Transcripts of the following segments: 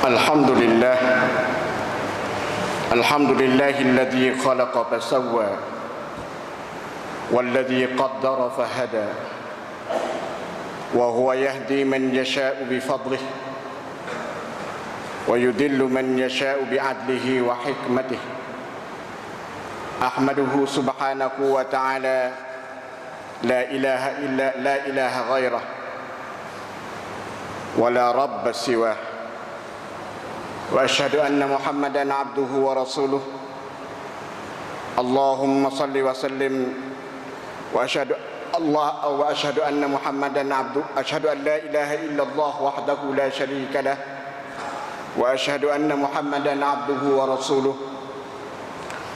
الحمد لله الحمد لله الذي خلق فسوى والذي قدر فهدى وهو يهدي من يشاء بفضله ويذل من يشاء بعدله وحكمته أحمده سبحانه وتعالى لا إله غيره ولا رب سواه وأشهد أن محمدًا عبده ورسوله اللهم صل وسلم وأشهد أن محمدًا عبده أشهد أن لا إله إلا الله وحده لا شريك له وأشهد أن محمدًا عبده ورسوله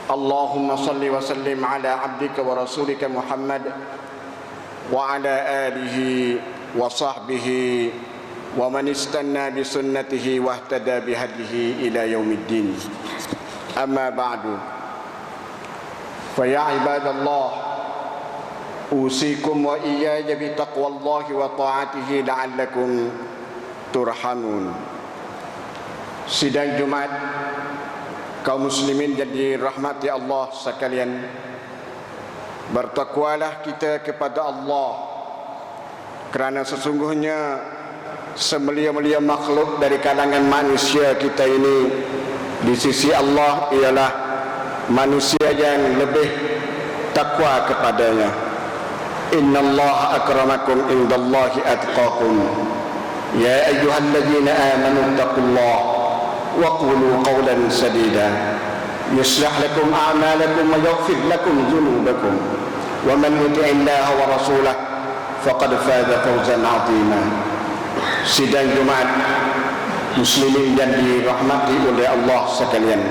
اللهم صل وسلم على عبدك ورسولك محمد وعلى آله وصحبه ومن استنى بسنته واهتدى بهديه إلى يوم الدين أما بعد فيا عباد الله أوصيكم وإياي بتقوى الله وطاعته لعلكم ترحمون. Sidang Jumat kaum muslimin yang dirahmati Allah sekalian, bertakwalah kita kepada Allah, kerana sesungguhnya semulia-mulia makhluk dari kalangan manusia kita ini di sisi Allah ialah manusia yang lebih takwa kepadanya. Innallaha akramakum indallahi atqakum. Ya ayyuhalladzina amanu taqullaha wa qulu qawlan sadida yuslih lakum a'malakum wa yaghfir lakum dhunubakum wa man yuti'illaha wa rasulahu faqad faza fawzan 'azima. Sidang Jumat muslimin yang dirahmati oleh Allah sekalian,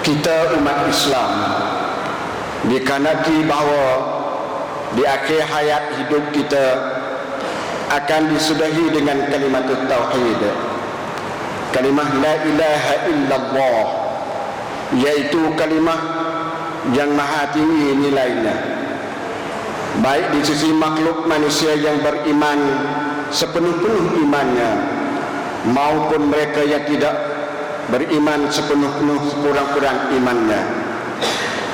kita umat Islam dikanaki bahawa di akhir hayat hidup kita akan disudahi dengan kalimat tauhid, kalimah la ilaha illallah, yaitu kalimah yang maha tinggi nilainya, baik di sisi makhluk manusia yang beriman sepenuh-penuh imannya maupun mereka yang tidak beriman sepenuh-penuh kurang-kurang imannya.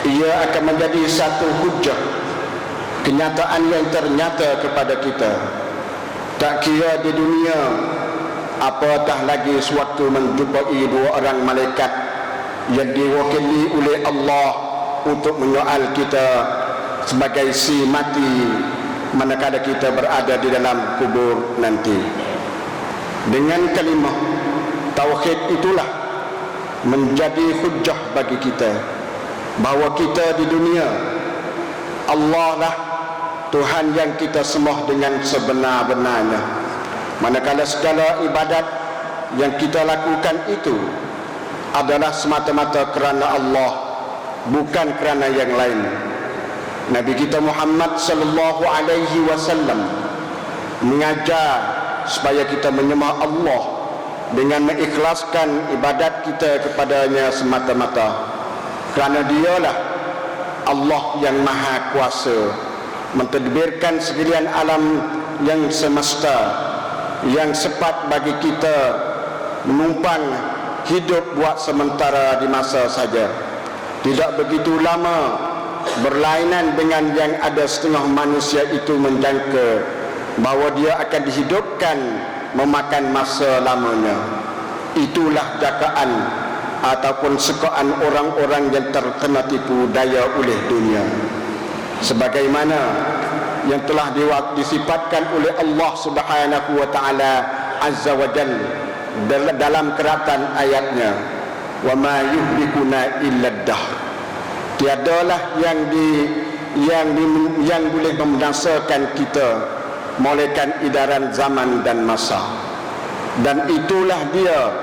Ia akan menjadi satu hujjah, kenyataan yang ternyata kepada kita, tak kira di dunia apatah lagi sewaktu menjumpai dua orang malaikat yang diwakili oleh Allah untuk menyoal kita sebagai si mati manakala kita berada di dalam kubur nanti. Dengan kalimah tauhid itulah menjadi hujjah bagi kita bahawa kita di dunia Allah lah Tuhan yang kita sembah dengan sebenar-benarnya, manakala segala ibadat yang kita lakukan itu adalah semata-mata kerana Allah, bukan kerana yang lain. Nabi kita Muhammad sallallahu alaihi wasallam mengajar supaya kita menyembah Allah dengan mengikhlaskan ibadat kita kepadanya semata-mata, kerana dialah Allah yang maha kuasa mentadbirkan sekalian alam yang semesta, yang sempat bagi kita menumpang hidup buat sementara di masa saja, tidak begitu lama, berlainan dengan yang ada setengah manusia itu menjangka bahawa dia akan dihidupkan memakan masa lamanya. Itulah jakaan ataupun sekaan orang-orang yang terkena tipu daya oleh dunia, sebagaimana yang telah disifatkan oleh Allah Subhanahu wa taala azza wa jalla dalam keratan ayatnya, wa ma yuhlikuna illa ad-dahr. Tiadalah yang boleh membinasakan kita melainkan edaran zaman dan masa. Dan itulah dia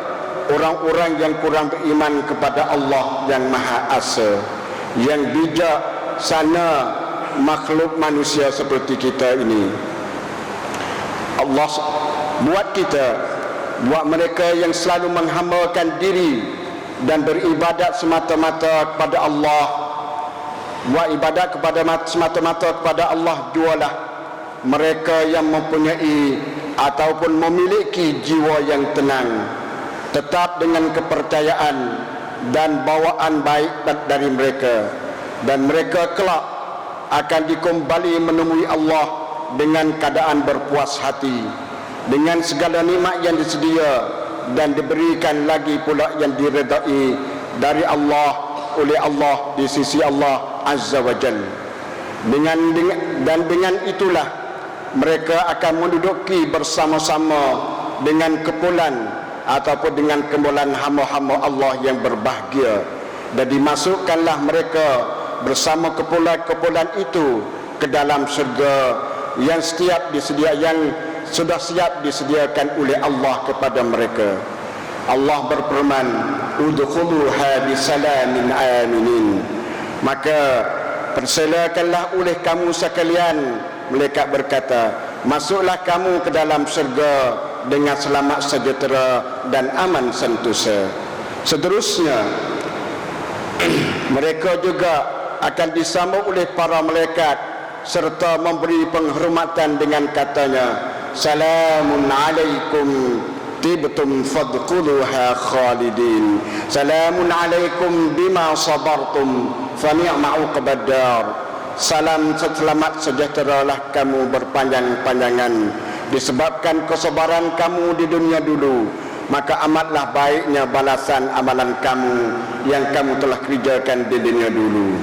orang-orang yang kurang beriman kepada Allah yang Maha Esa, yang bijak sana makhluk manusia seperti kita ini. Allah buat mereka yang selalu menghambakan diri dan beribadat semata-mata kepada Allah, buat ibadat semata-mata kepada Allah jualah mereka yang mempunyai ataupun memiliki jiwa yang tenang, tetap dengan kepercayaan dan bawaan baik dari mereka, dan mereka kelak akan dikembali menemui Allah dengan keadaan berpuas hati dengan segala nikmat yang disedia, dan diberikan lagi pula yang diredai dari Allah, oleh Allah, di sisi Allah Azza wa Jalla. Dengan itulah mereka akan menduduki bersama-sama dengan kumpulan ataupun dengan kumpulan hamba-hamba Allah yang berbahagia, dan dimasukkanlah mereka bersama kumpulan-kumpulan itu ke dalam syurga yang sudah siap disediakan oleh Allah kepada mereka. Allah berfirman, udkhuluha bisalamin aminin. Maka persilakanlah oleh kamu sekalian, malaikat berkata, masuklah kamu ke dalam syurga dengan selamat sejahtera dan aman sentosa. Seterusnya mereka juga akan disambut oleh para malaikat serta memberi penghormatan dengan katanya, salamun alaikum tibtum fadkhuluha khalidin. Salamun alaikum bima sabartum fa ni'ma uqbad dar. Salam selamat sejahteralah kamu berpanjang-panjangan disebabkan kesabaran kamu di dunia dulu, maka amatlah baiknya balasan amalan kamu yang kamu telah kerjakan di dunia dulu.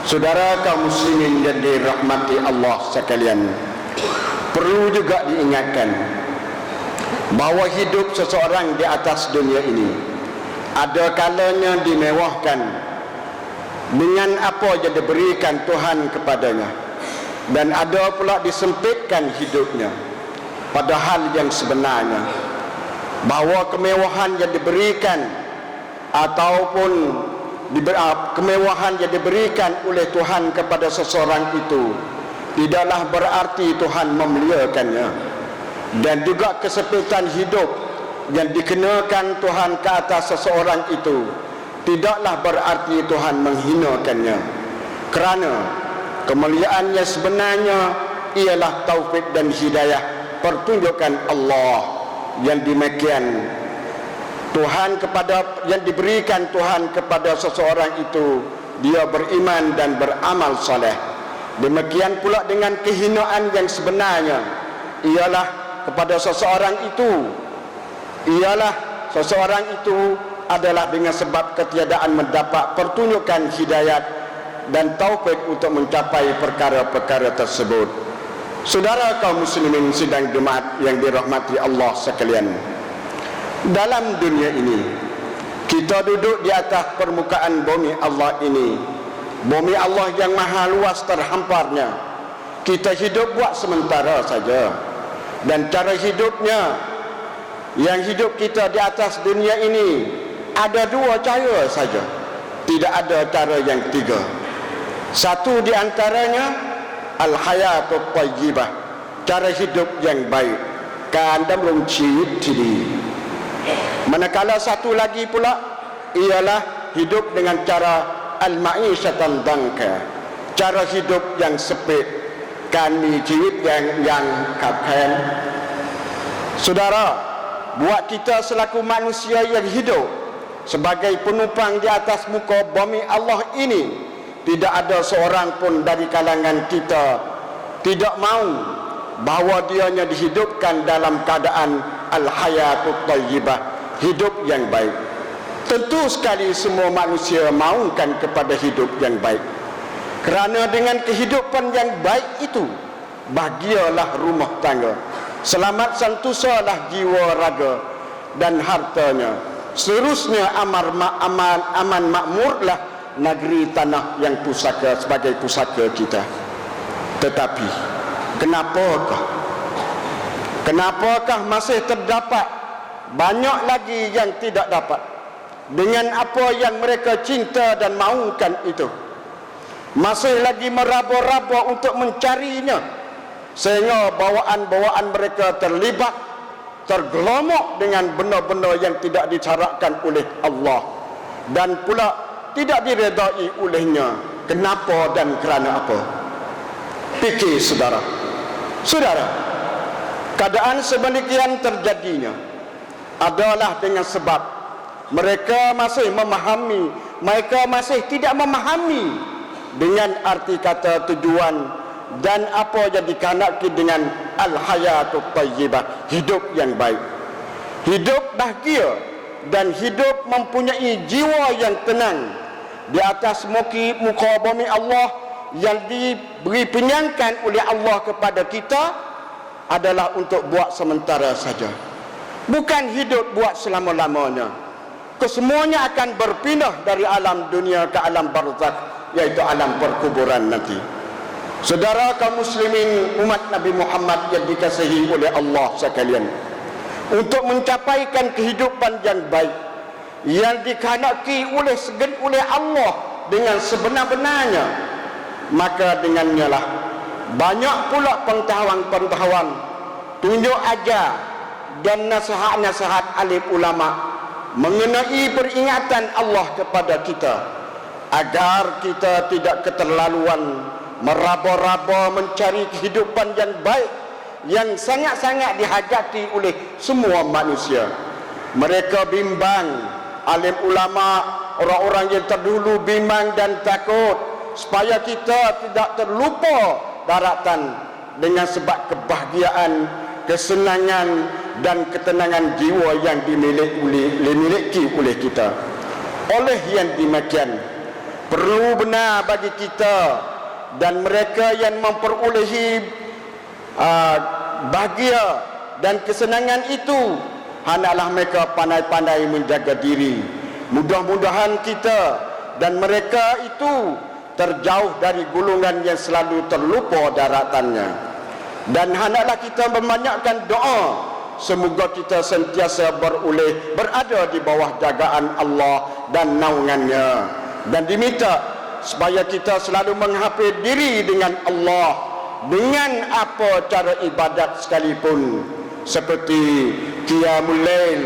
Saudara kaum muslimin yang dirahmati Allah sekalian, perlu juga diingatkan bahawa hidup seseorang di atas dunia ini ada kalanya dimewahkan dengan apa yang diberikan Tuhan kepadanya, dan ada pula disempitkan hidupnya. Padahal yang sebenarnya bahawa kemewahan yang diberikan ataupun kemewahan yang diberikan oleh Tuhan kepada seseorang itu tidaklah berarti Tuhan memuliakannya, dan juga kesempitan hidup yang dikenakan Tuhan ke atas seseorang itu tidaklah berarti Tuhan menghinakannya, kerana kemuliaan yang sebenarnya ialah taufik dan hidayah pertunjukan Allah yang demikian yang diberikan Tuhan kepada seseorang itu, dia beriman dan beramal soleh. Demikian pula dengan kehinaan yang sebenarnya ialah kepada seseorang itu adalah dengan sebab ketiadaan mendapat pertunjukan hidayat dan taufik untuk mencapai perkara-perkara tersebut. Saudara kaum muslimin sidang Jumaat yang dirahmati Allah sekalian, dalam dunia ini kita duduk di atas permukaan bumi Allah ini, bumi Allah yang maha luas terhamparnya. Kita hidup buat sementara saja, dan cara hidupnya yang hidup kita di atas dunia ini ada dua cara saja, tidak ada cara yang tiga. Satu di antaranya al-hayatut thayyibah, cara hidup yang baik, kan damrung ciri ciri. Manakala satu lagi pula ialah hidup dengan cara al-ma'isyatan dangka, cara hidup yang sempit, kan jiwit yang kapkan. Saudara, buat kita selaku manusia yang hidup sebagai penumpang di atas muka bumi Allah ini, tidak ada seorang pun dari kalangan kita tidak mahu bahawa dianya dihidupkan dalam keadaan al-hayatut thayyibah, hidup yang baik. Tentu sekali semua manusia mahukan kepada hidup yang baik, kerana dengan kehidupan yang baik itu bahagialah rumah tangga, selamat sentosalah jiwa raga dan hartanya. Seterusnya aman makmurlah negeri tanah yang pusaka sebagai pusaka kita. Tetapi kenapakah masih terdapat banyak lagi yang tidak dapat dengan apa yang mereka cinta dan mahukan itu, masih lagi meraba-raba untuk mencarinya, sehingga bawaan-bawaan mereka tergelomok dengan benda-benda yang tidak disyaratkan oleh Allah dan pula tidak diredai olehnya. Kenapa dan kerana apa? Fikir saudara, Saudara, keadaan sedemikian terjadinya adalah dengan sebab mereka masih tidak memahami dengan arti kata tujuan dan apa yang dikehendaki dengan al-hayatut thayyibah, hidup yang baik, hidup bahagia dan hidup mempunyai jiwa yang tenang di atas muka bumi Allah yang diberi penyangkan oleh Allah kepada kita adalah untuk buat sementara saja, bukan hidup buat selama-lamanya. Kesemuanya akan berpindah dari alam dunia ke alam barzakh, yaitu alam perkuburan nanti. Saudara kaum muslimin umat Nabi Muhammad yang dikasihi oleh Allah sekalian, untuk mencapaikan kehidupan yang baik yang dikehendaki oleh Allah dengan sebenar-benarnya, maka dengannya lah banyak pula pengetahuan-pengetahuan, tunjuk ajar dan nasihat-nasihat alim ulama mengenai peringatan Allah kepada kita, agar kita tidak keterlaluan meraba-raba mencari kehidupan yang baik yang sangat-sangat dihajati oleh semua manusia. Mereka bimbang, alim ulama, orang-orang yang terdahulu bimbang dan takut supaya kita tidak terlupa daratan dengan sebab kebahagiaan, kesenangan dan ketenangan jiwa yang dimiliki oleh kita. Oleh yang demikian, perlu benar bagi kita dan mereka yang memperolehi bahagia dan kesenangan itu, hendaklah mereka pandai-pandai menjaga diri. Mudah-mudahan kita dan mereka itu terjauh dari golongan yang selalu terlupa daratannya. Dan hendaklah kita membanyakkan doa semoga kita sentiasa berada di bawah jagaan Allah dan naungannya, dan diminta supaya kita selalu menghafal diri dengan Allah dengan apa cara ibadat sekalipun, seperti qiyamul lail,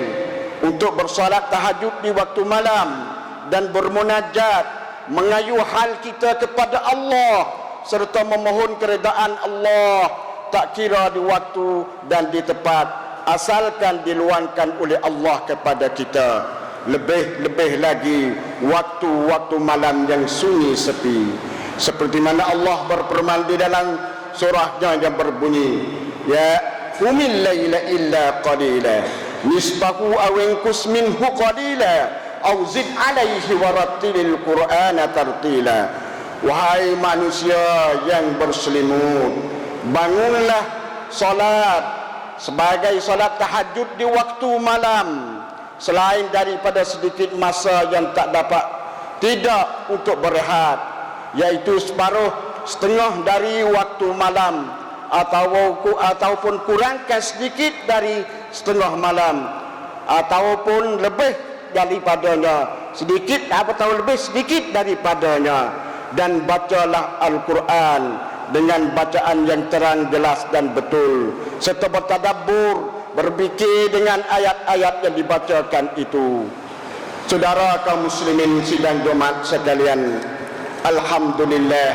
untuk bersolat tahajud di waktu malam dan bermunajat, mengayuh hal kita kepada Allah serta memohon keredaan Allah, tak kira di waktu dan di tempat, asalkan diluangkan oleh Allah kepada kita. Lebih-lebih lagi waktu-waktu malam yang sunyi sepi, seperti mana Allah berfirman di dalam surahnya yang berbunyi, ya qumil laila illa qalila nisfahu aw inqus minhu qalila aw zid alaihi warattilil qur'ana tartila. Wahai manusia yang berselimut, bangunlah solat sebagai solat tahajud di waktu malam, selain daripada sedikit masa yang tidak untuk berehat, yaitu setengah dari waktu malam, ataupun kurangkan sedikit dari setengah malam, ataupun lebih daripadanya, sedikit daripadanya, dan bacalah Al-Quran dengan bacaan yang terang, jelas dan betul, serta bertadabbur, berfikir dengan ayat-ayat yang dibacakan itu. Saudara kaum muslimin sidang Jumat sekalian, alhamdulillah,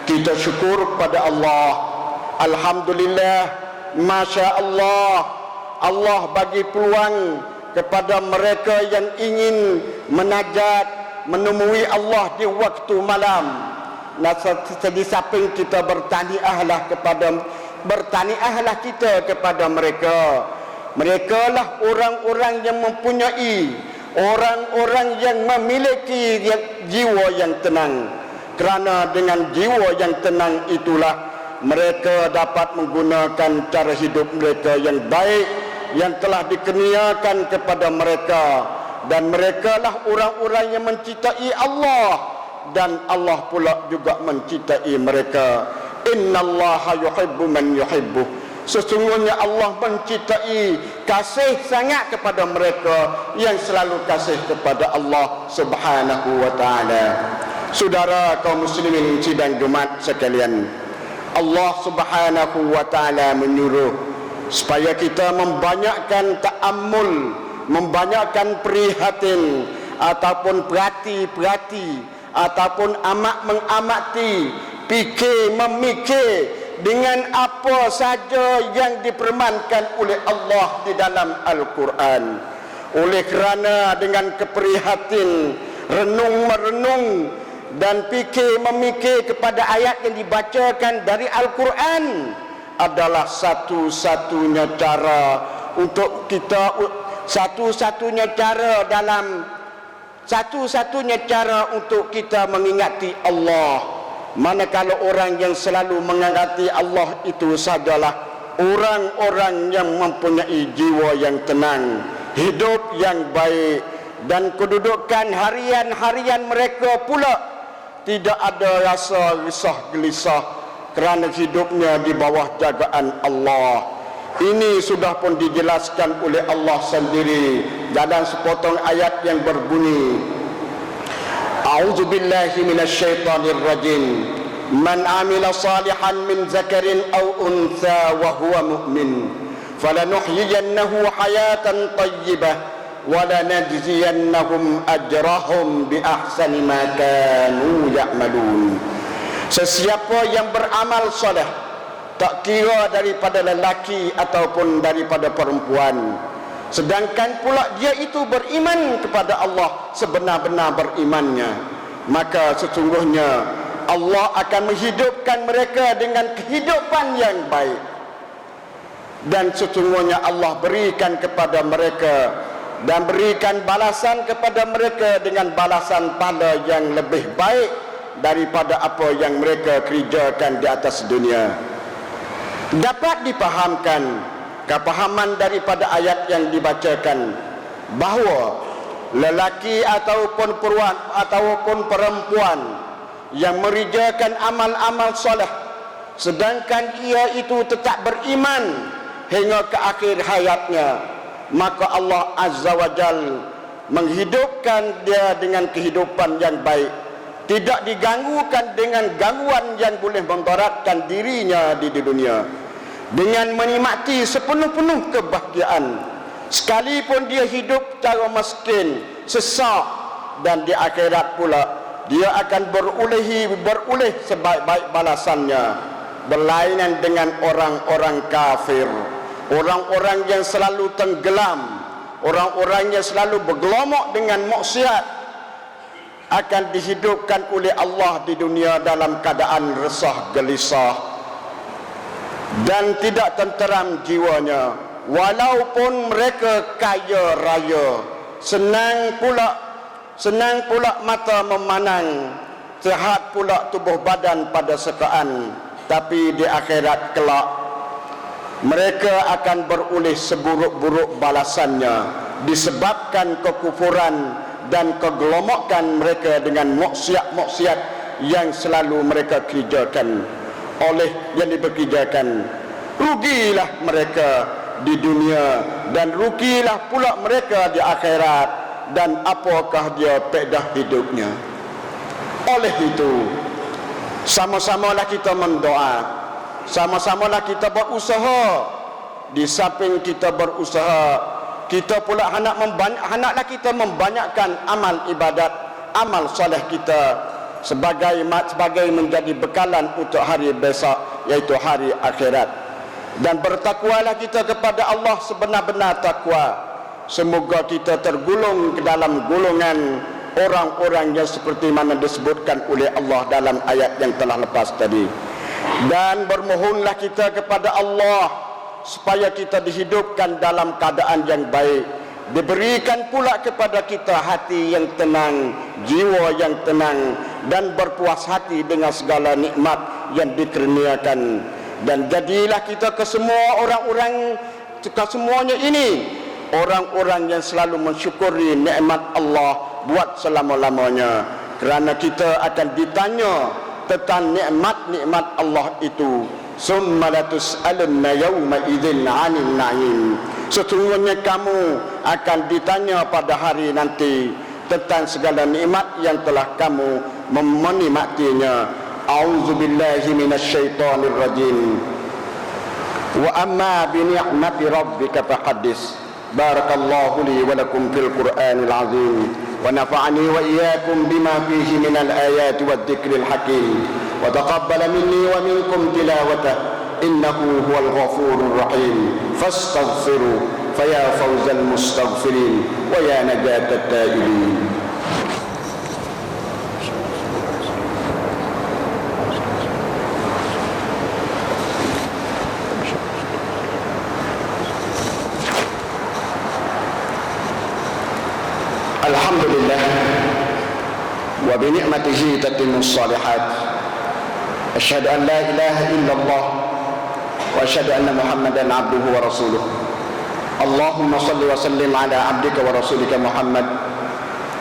kita syukur kepada Allah. Alhamdulillah, masya Allah, Allah bagi peluang kepada mereka yang ingin menajat, menemui Allah di waktu malam. Di samping kita bertaniahlah kepada mereka. Mereka lah orang-orang yang mempunyai, orang-orang yang memiliki jiwa yang tenang. Kerana dengan jiwa yang tenang itulah mereka dapat menggunakan cara hidup mereka yang baik yang telah dikurniakan kepada mereka, dan mereka lah orang-orang yang mencintai Allah, dan Allah pula juga mencintai mereka. Innallaha yuhibbu man yuhibbuh. Sesungguhnya Allah mencintai, kasih sangat kepada mereka yang selalu kasih kepada Allah Subhanahu wa taala. Saudara kaum muslimin sidang Jumat sekalian, Allah Subhanahu wa taala menyuruh supaya kita membanyakkan ta'ammul, membanyakkan prihatin ataupun perhati ataupun amat mengamati, fikir, memikir dengan apa saja yang dipermankan oleh Allah di dalam Al-Quran. Oleh kerana dengan keprihatin renung-merenung dan memikir kepada ayat yang dibacakan dari Al-Quran adalah satu-satunya cara untuk kita, satu-satunya cara untuk kita mengingati Allah. Manakala orang yang selalu mengingati Allah itu sajalah orang-orang yang mempunyai jiwa yang tenang, hidup yang baik, dan kedudukan harian-harian mereka pula tidak ada rasa risah gelisah kerana hidupnya di bawah jagaan Allah. Ini sudah pun dijelaskan oleh Allah sendiri dalam sepotong ayat yang berbunyi, A'udzu billahi minasyaitonir rajim. Man 'amila salihan min zakarin aw untha wa huwa mu'min falanuhyiyannahu hayatan thayyibah wa lanajziyannahum ajrahum bi ahsani ma kanu ya'malun. Sesiapa yang beramal soleh, tak kira daripada lelaki ataupun daripada perempuan, sedangkan pula dia itu beriman kepada Allah sebenar-benar berimannya, maka sesungguhnya Allah akan menghidupkan mereka dengan kehidupan yang baik, dan sesungguhnya Allah berikan kepada mereka dan berikan balasan kepada mereka dengan balasan pahala yang lebih baik daripada apa yang mereka kerjakan di atas dunia. Dapat dipahamkan kepahaman daripada ayat yang dibacakan bahawa lelaki ataupun perempuan yang mengerjakan amal-amal soleh sedangkan ia itu tetap beriman hingga ke akhir hayatnya, maka Allah Azza wa Jal menghidupkan dia dengan kehidupan yang baik, tidak diganggukan dengan gangguan yang boleh memberatkan dirinya di dunia, dengan menikmati sepenuh-penuh kebahagiaan, sekalipun dia hidup cara miskin, sesak, dan di akhirat pula dia akan beroleh sebaik-baik balasannya, berlainan dengan orang-orang kafir, orang-orang yang selalu tenggelam, orang-orang yang selalu bergelomok dengan maksiat, akan dihidupkan oleh Allah di dunia dalam keadaan resah gelisah dan tidak tenteram jiwanya, walaupun mereka kaya raya. Senang pula mata memandang, sehat pula tubuh badan pada sekaan, tapi di akhirat kelak mereka akan beroleh seburuk-buruk balasannya disebabkan kekufuran dan kegelomokan mereka dengan maksiat-maksiat yang selalu mereka kerjakan. Oleh yang dikerjakan, rugilah mereka di dunia dan rugilah pula mereka di akhirat, dan apakah dia faedah hidupnya. Oleh itu, sama-samalah kita mendoa, sama-samalah kita berusaha. Di samping kita berusaha, kita pula hendaklah kita membanyakkan amal ibadat, amal soleh kita sebagai menjadi bekalan untuk hari besok, yaitu hari akhirat. Dan bertakwalah kita kepada Allah sebenar-benar takwa. Semoga kita tergolong ke dalam golongan orang-orang yang seperti mana disebutkan oleh Allah dalam ayat yang telah lepas tadi. Dan bermohonlah kita kepada Allah supaya kita dihidupkan dalam keadaan yang baik, diberikan pula kepada kita hati yang tenang, jiwa yang tenang, dan berpuas hati dengan segala nikmat yang dikurniakan. Dan jadilah kita kesemuanya ini orang-orang yang selalu mensyukuri nikmat Allah buat selama-lamanya, kerana kita akan ditanya tentang nikmat-nikmat Allah itu. Summa latus'alunna yawma idzin 'anil na'im. Sesungguhnya kamu akan ditanya pada hari nanti tentang segala nikmat yang telah kamu menikmatinya. A'udzubillahi minasyaitonir rajim. Wa amma bi ni'mati rabbika fahaddits. Barakallahu li wa lakum fil Qur'anil 'azim wa nafa'ani wa iyyakum bima fihi minal ayati wad dzikril hakim wa taqabbala minni wa minkum tilawatahu innahu huwal ghafurur rahim fastaghfiru faya fawzal mustaghfirin wa ya najatat taibin. Alhamdulillah wa bi ni'matihi tatimmus shalihat. Asyhadu an la ilaha illallah wa asyhadu anna Muhammadan abduhu wa rasuluh. Allahumma salli wa sallim ala abdika wa rasulika Muhammad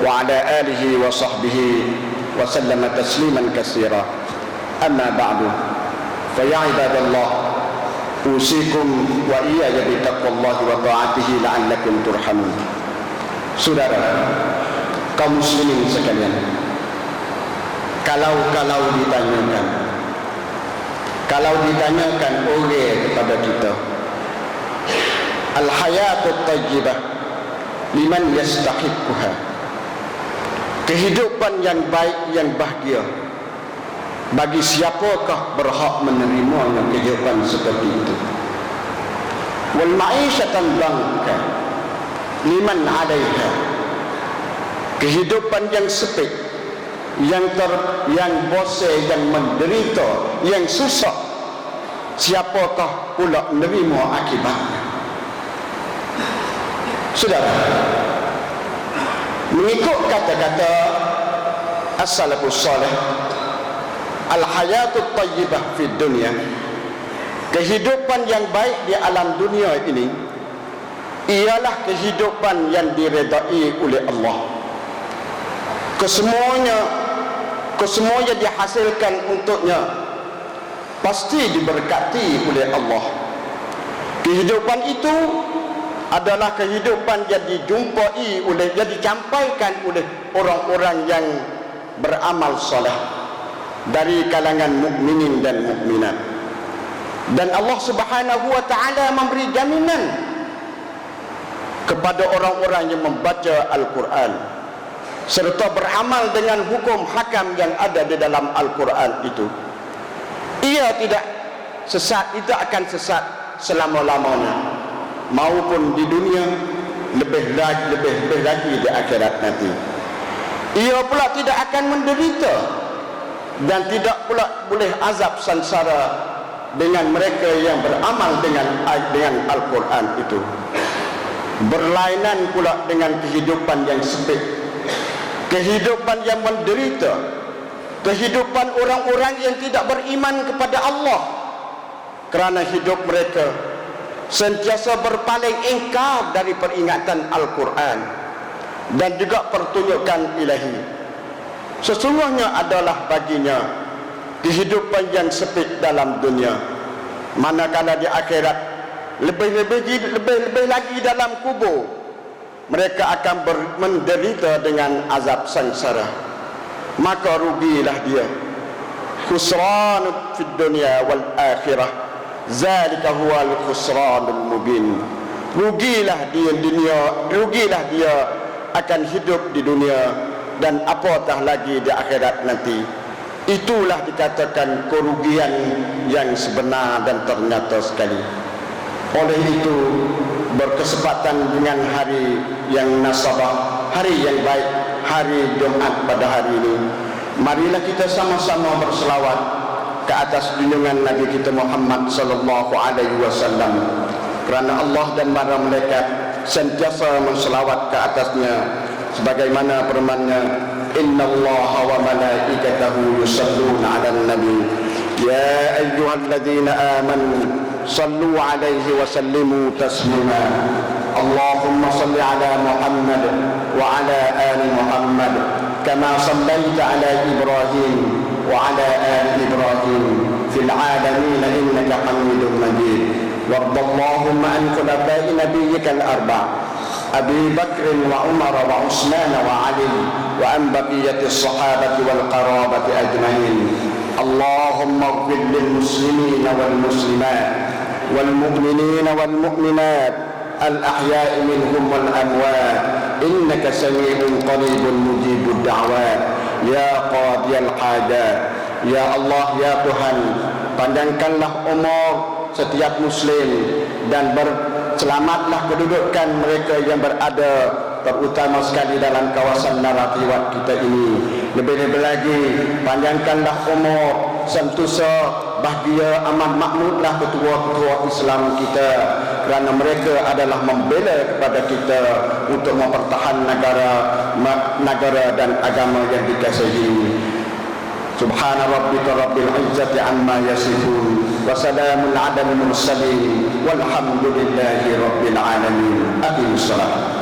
wa ala alihi wa sahbihi wa sallama tasliman katsira. Amma ba'du. Fa ya ibadallah, usikum wa iyaya bi taqwallahi wa ta'atihi la'allakum turhamun. Saudara kaum muslimin sekalian, kalau ditanyakan oleh kepada kita, al-hayatut thayyibah liman yastahiqquha, kehidupan yang baik yang bahagia bagi siapakah berhak menerima kehidupan seperti itu, wal ma'isyatan dhanka liman 'alaiha, kehidupan yang sempit, yang bosan, yang menderita, yang susah, siapakah pula menerima akibatnya? Saudara, mengikut kata-kata as-salafus salih, al-hayatut thayyibah fid dunya, kehidupan yang baik di alam dunia ini ialah kehidupan yang diredai oleh Allah. Kesemuanya dihasilkan untuknya, pasti diberkati oleh Allah. Kehidupan itu adalah kehidupan yang dijumpai oleh, yang dicampaikan oleh orang-orang yang beramal soleh dari kalangan mukminin dan mukminat. Dan Allah Subhanahu wa taala memberi jaminan kepada orang-orang yang membaca Al-Quran serta beramal dengan hukum hakam yang ada di dalam Al-Quran itu. Ia tidak sesat, tidak akan sesat selama-lamanya, maupun di dunia, lebih lagi di akhirat nanti. Ia pula tidak akan menderita dan tidak pula boleh azab sansara dengan mereka yang beramal dengan Al-Quran itu. Berlainan pula dengan kehidupan yang sempit, kehidupan yang menderita, kehidupan orang-orang yang tidak beriman kepada Allah, kerana hidup mereka sentiasa berpaling ingkar dari peringatan Al-Quran dan juga pertunjukan ilahi. Sesungguhnya adalah baginya kehidupan yang sempit dalam dunia, manakala di akhirat lebih lagi dalam kubur mereka akan menderita dengan azab sengsara. Maka rugilah dia, khusran fid dunya wal akhirah, zalika huwal khusranul mubin. Rugilah dia akan hidup di dunia dan apatah lagi di akhirat nanti. Itulah dikatakan kerugian yang sebenar dan ternyata sekali. Oleh itu, berkesempatan dengan hari yang nasabah, hari yang baik, hari Jumat pada hari ini, marilah kita sama-sama berselawat ke atas junjungan Nabi kita Muhammad sallallahu alaihi wasallam, kerana Allah dan para malaikat sentiasa menselawat ke atasnya sebagaimana firman-Nya, innallaha wa malaikatahu yusalluna 'alan nabi ya ayyuhalladzina amanu sallu 'alaihi wa sallimu taslima. Allahumma salli 'ala Muhammad wa 'ala ali Muhammad kama sallaita 'ala Ibrahim wa 'ala ali Ibrahim fil 'alamin innaka Hamidum Majid. Wardallahumma an khulafa'i nabiyyikal arba' Abi Bakr wa Umar wa Utsman wa Ali wa an baqiyatis sahabati wal qarabati ajma'in. Allahumma ighfir lil muslimin wal muslimat wal mu'minin wal mu'minat al ahya'i minhum wal amwat innaka sami'un qaribun mujibud da'wat ya qadiyal hajat. Ya Allah, ya Tuhan, panjangkanlah umur setiap muslim dan berselamatlah kedudukan mereka yang berada terutama sekali dalam kawasan Narathiwat kita ini. Lebih-lebih lagi panjangkanlah umur sentosa bahagia aman makmurlah ketua-ketua Islam kita, kerana mereka adalah membela kepada kita untuk mempertahankan negara dan agama yang dikasihi. Subhana rabbika rabbil izzati amma yasifun wa salamun 'alal mursalin walhamdulillahi rabbil alamin. Aqimus salat.